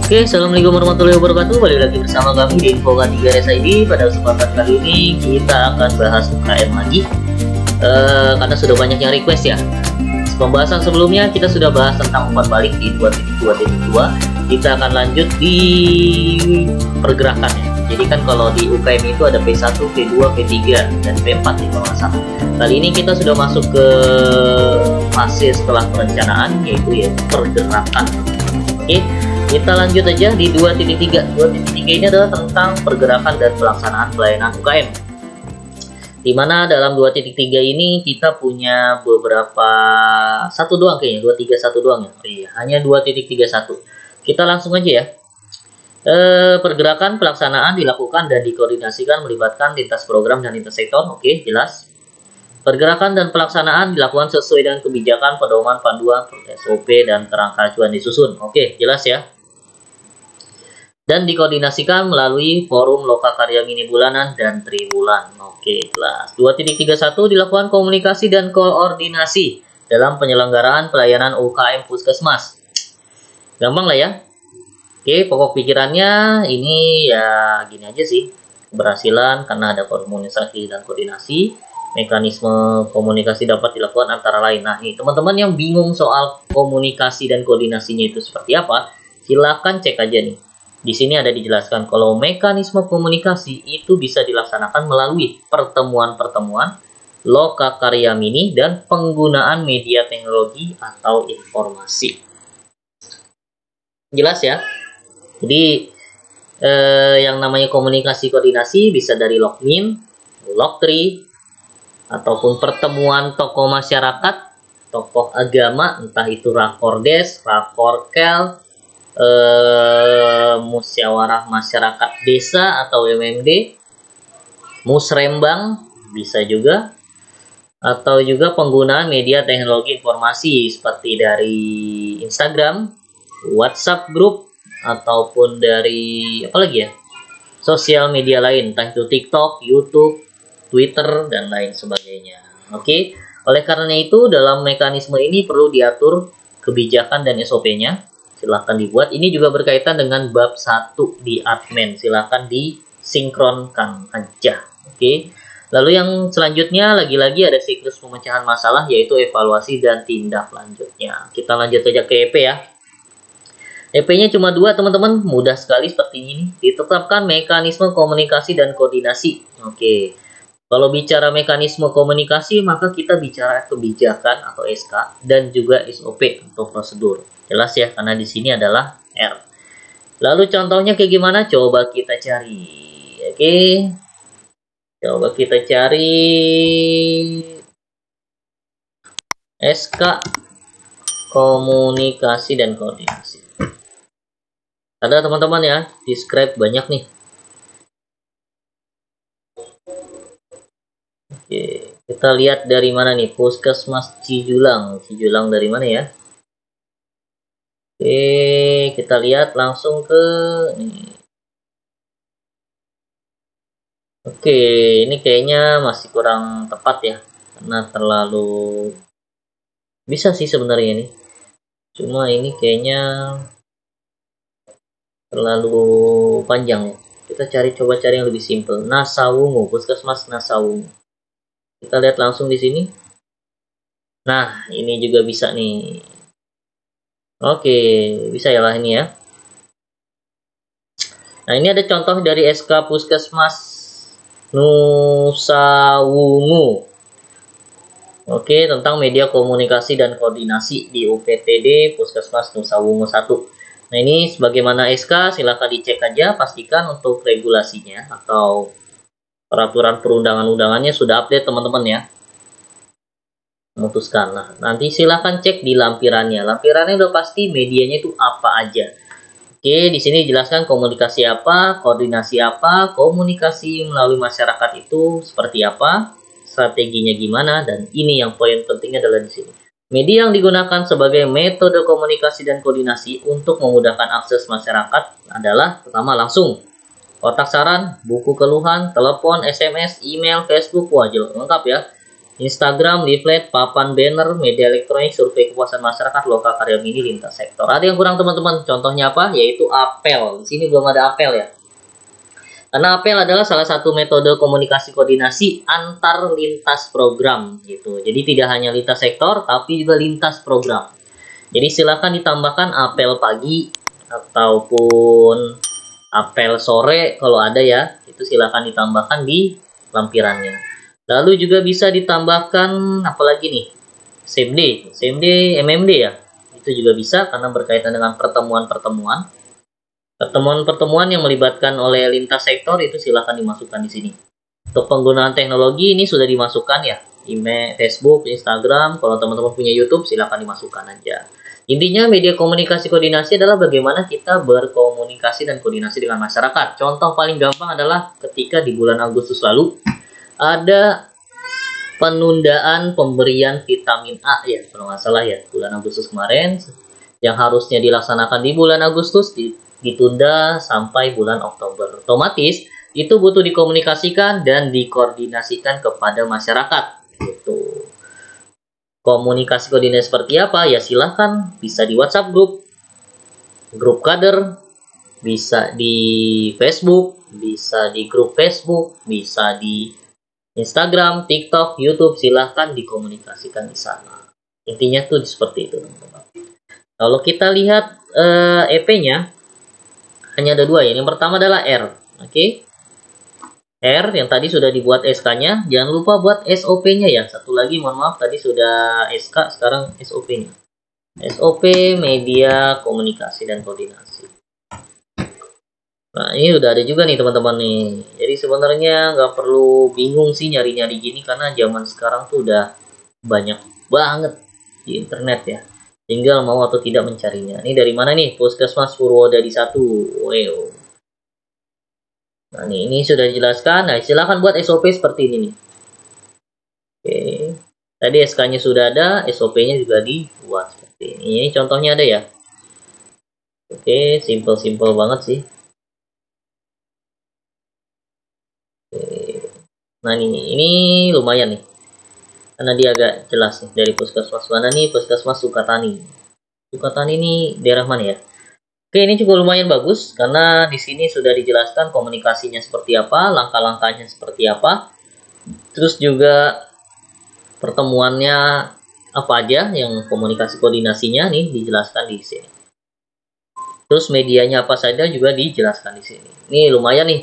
Oke, assalamualaikum warahmatullahi wabarakatuh. Balik lagi bersama kami di Info K3 RSID. Pada kesempatan kali ini kita akan bahas UKM lagi, karena sudah banyak yang request ya. Pembahasan sebelumnya kita sudah bahas tentang umpan balik di 2.2.2. Kita akan lanjut di pergerakannya. Jadi kan kalau di UKM itu ada P1, P2, P3, dan P4 di bawah satu. Kali ini kita sudah masuk ke fase setelah perencanaan, yaitu pergerakan. Oke, kita lanjut aja di 2.3. 2.3 ini adalah tentang pergerakan dan pelaksanaan pelayanan UKM. Dimana dalam 2.3 ini kita punya beberapa, satu doang kayaknya, 2.3.1 doang ya. Oh iya, hanya 2.31. Kita langsung aja ya. Pergerakan pelaksanaan dilakukan dan dikoordinasikan melibatkan lintas program dan lintas sektor. Oke, jelas. Pergerakan dan pelaksanaan dilakukan sesuai dengan kebijakan, pedoman, panduan, SOP, dan kerangka acuan disusun. Oke, jelas ya. Dan dikoordinasikan melalui forum lokakarya mini bulanan dan triwulan. Oke, kelas 2.31 dilakukan komunikasi dan koordinasi dalam penyelenggaraan pelayanan UKM Puskesmas. Gampang lah ya. Oke, pokok pikirannya ini ya gini aja sih. Keberhasilan karena ada komunikasi dan koordinasi. Mekanisme komunikasi dapat dilakukan antara lain. Nah, nih teman-teman yang bingung soal komunikasi dan koordinasinya itu seperti apa, silakan cek aja nih. Di sini ada dijelaskan kalau mekanisme komunikasi itu bisa dilaksanakan melalui pertemuan-pertemuan, lokakarya mini, dan penggunaan media teknologi atau informasi. Jelas ya? Jadi yang namanya komunikasi koordinasi bisa dari logmin, logtree, ataupun pertemuan tokoh masyarakat, tokoh agama, entah itu rakordes, rakorkel, musyawarah masyarakat desa atau MMD, musrembang bisa juga, atau juga penggunaan media teknologi informasi seperti dari Instagram, WhatsApp group, ataupun dari apa lagi ya, sosial media lain, entah itu TikTok, YouTube, Twitter, dan lain sebagainya. Oke, oleh karena itu dalam mekanisme ini perlu diatur kebijakan dan SOP-nya. Silahkan dibuat. Ini juga berkaitan dengan bab 1 di admin. Silahkan disinkronkan aja. Oke. Lalu yang selanjutnya lagi-lagi ada siklus pemecahan masalah, yaitu evaluasi dan tindak lanjutnya. Kita lanjut aja ke EP ya. EP-nya cuma 2 teman-teman. Mudah sekali seperti ini. Ditetapkan mekanisme komunikasi dan koordinasi. Oke. Kalau bicara mekanisme komunikasi, maka kita bicara kebijakan atau SK dan juga SOP atau prosedur. Jelas ya, karena di sini adalah R. Lalu contohnya kayak gimana? Coba kita cari. Oke. Coba kita cari SK komunikasi dan koordinasi. Ada teman-teman ya, describe banyak nih. Oke, kita lihat dari mana nih? Puskesmas Cijulang. Cijulang dari mana ya? Oke, kita lihat langsung ke ini. Oke, ini kayaknya masih kurang tepat ya, karena terlalu bisa sih sebenarnya ini. Cuma ini kayaknya terlalu panjang ya. Kita coba cari yang lebih simpel. Nasawungu, Puskesmas Nasawungu. Kita lihat langsung di sini. Nah, ini juga bisa nih. Oke, bisa ya lah ini ya. Nah, ini ada contoh dari SK Puskesmas Nusawungu. Oke, tentang media komunikasi dan koordinasi di UPTD Puskesmas Nusawungu 1. Nah, ini sebagaimana SK, silakan dicek aja, pastikan untuk regulasinya atau peraturan perundangan-undangannya sudah update teman-teman ya. Memutuskan. Nah, nanti silahkan cek di lampirannya. Lampirannya udah pasti medianya itu apa aja. Oke, di sini dijelaskan komunikasi apa, koordinasi apa, komunikasi melalui masyarakat itu seperti apa, strateginya gimana, dan ini yang poin pentingnya adalah di sini. Media yang digunakan sebagai metode komunikasi dan koordinasi untuk memudahkan akses masyarakat adalah pertama langsung. Kotak saran, buku keluhan, telepon, SMS, email, Facebook, wajib lengkap ya. Instagram, leaflet, papan banner, media elektronik, survei kepuasan masyarakat, lokal karya mini, lintas sektor. Ada yang kurang teman-teman, contohnya apa? Yaitu apel. Di sini belum ada apel ya. Karena apel adalah salah satu metode komunikasi koordinasi antar lintas program gitu. Jadi tidak hanya lintas sektor tapi juga lintas program. Jadi silakan ditambahkan apel pagi ataupun apel sore kalau ada ya. Itu silakan ditambahkan di lampirannya. Lalu juga bisa ditambahkan apalagi nih? SMD, MMD ya. Itu juga bisa karena berkaitan dengan pertemuan-pertemuan. Pertemuan-pertemuan yang melibatkan oleh lintas sektor itu silakan dimasukkan di sini. Untuk penggunaan teknologi ini sudah dimasukkan ya, email, Facebook, Instagram. Kalau teman-teman punya YouTube silakan dimasukkan aja. Intinya media komunikasi koordinasi adalah bagaimana kita berkomunikasi dan koordinasi dengan masyarakat. Contoh paling gampang adalah ketika di bulan Agustus lalu ada penundaan pemberian vitamin A ya, kalau nggak salah ya, bulan Agustus kemarin yang harusnya dilaksanakan di bulan Agustus ditunda sampai bulan Oktober. Otomatis itu butuh dikomunikasikan dan dikoordinasikan kepada masyarakat. Gitu. Komunikasi koordinasi seperti apa? Ya silahkan bisa di WhatsApp grup kader, bisa di Facebook, bisa di grup Facebook, bisa di Instagram, TikTok, YouTube. Silahkan dikomunikasikan di sana. Intinya tuh seperti itu teman-teman. Kalau kita lihat EP-nya hanya ada dua ya. Yang pertama adalah R. Oke. R yang tadi sudah dibuat SK-nya. Jangan lupa buat SOP-nya ya. Satu lagi mohon maaf tadi sudah SK, sekarang SOP-nya. SOP media komunikasi dan koordinasi. Nah, ini udah ada juga nih teman-teman nih. Jadi sebenarnya nggak perlu bingung sih nyari-nyari gini karena zaman sekarang tuh udah banyak banget di internet ya. Tinggal mau atau tidak mencarinya. Ini dari mana nih? Puskesmas Purwodadi 1. Wow. Nah, ini sudah dijelaskan. Nah, silakan buat SOP seperti ini nih. Oke. Tadi SK-nya sudah ada, SOP-nya juga dibuat seperti ini. Ini contohnya ada ya. Oke, simple banget sih. Oke. Nah, ini lumayan nih. Karena dia agak jelas nih dari puskesmas mana nih, puskesmas Sukatani. Sukatani ini daerah mana ya? Oke, ini juga lumayan bagus karena di sini sudah dijelaskan komunikasinya seperti apa, langkah-langkahnya seperti apa. Terus juga pertemuannya apa aja yang komunikasi koordinasinya nih dijelaskan di sini. Terus medianya apa saja juga dijelaskan di sini. Ini lumayan nih.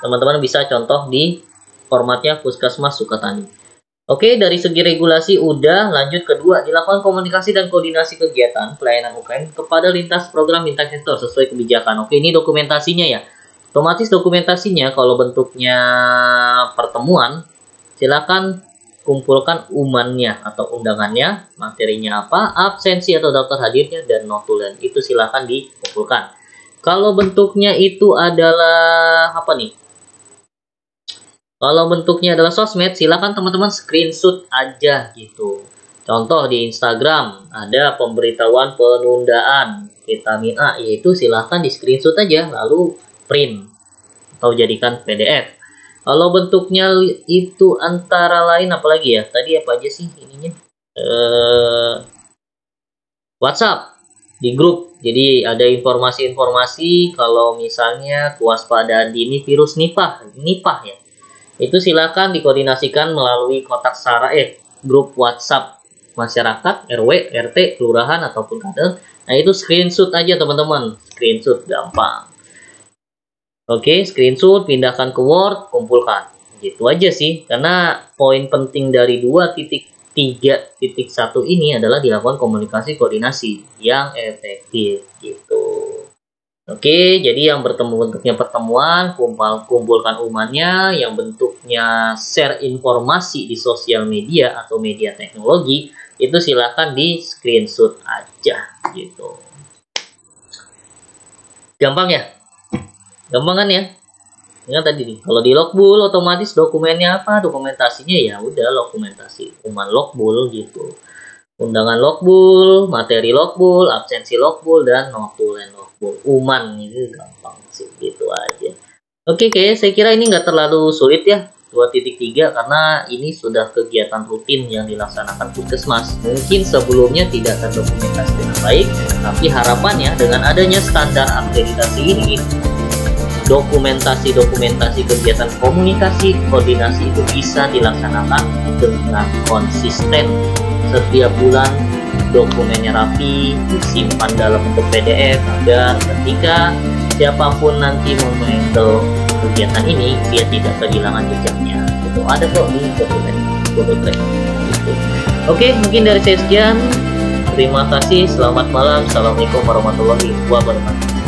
Teman-teman bisa contoh di formatnya Puskesmas Sukatani. Oke, dari segi regulasi udah, lanjut kedua, dilakukan komunikasi dan koordinasi kegiatan pelayanan UKM kepada lintas program lintas sektor sesuai kebijakan. Oke, ini dokumentasinya ya. Otomatis dokumentasinya kalau bentuknya pertemuan, silakan kumpulkan umannya atau undangannya, materinya apa, absensi atau daftar hadirnya, dan notulen. Itu silakan dikumpulkan. Kalau bentuknya itu adalah apa nih? Kalau bentuknya adalah sosmed, silakan teman-teman screenshot aja gitu. Contoh di Instagram, ada pemberitahuan penundaan vitamin A, yaitu silakan di screenshot aja, lalu print atau jadikan PDF. Kalau bentuknya itu antara lain apalagi ya? Tadi apa aja sih ininya? WhatsApp di grup. Jadi ada informasi-informasi kalau misalnya kewaspadaan dini virus Nipah ya. Itu silakan dikoordinasikan melalui kotak grup WhatsApp masyarakat, RW, RT, kelurahan ataupun kader. Nah, itu screenshot aja teman-teman. Screenshot gampang. Oke, screenshot, pindahkan ke Word, kumpulkan. Gitu aja sih. Karena poin penting dari 2.3.1 ini adalah dilakukan komunikasi koordinasi yang efektif gitu. Oke, jadi yang bentuknya pertemuan, kumpulkan umatnya, yang bentuknya share informasi di sosial media atau media teknologi, itu silahkan di screenshot aja gitu. Gampang ya? Gampang kan ya? Ingat tadi nih, kalau di Logbool otomatis dokumennya apa? Dokumentasinya ya udah dokumentasi uman Logbool gitu. Undangan Logbool, materi Logbool, absensi Logbool, dan notulen Logbool. Uman itu gampang sih gitu aja. Oke, saya kira ini nggak terlalu sulit ya. 2.3 karena ini sudah kegiatan rutin yang dilaksanakan puskesmas. Mungkin sebelumnya tidak terdokumentasi dengan baik, tapi harapannya dengan adanya standar akreditasi ini, dokumentasi kegiatan komunikasi, koordinasi itu bisa dilaksanakan dengan konsisten. Setiap bulan dokumennya rapi, disimpan dalam bentuk PDF agar ketika siapapun nanti memanage kegiatan ini, dia tidak kehilangan jejaknya. Itu ada kok di dokumen foto track. Gitu. Oke, mungkin dari saya sekian. Terima kasih. Selamat malam. Assalamualaikum warahmatullahi wabarakatuh.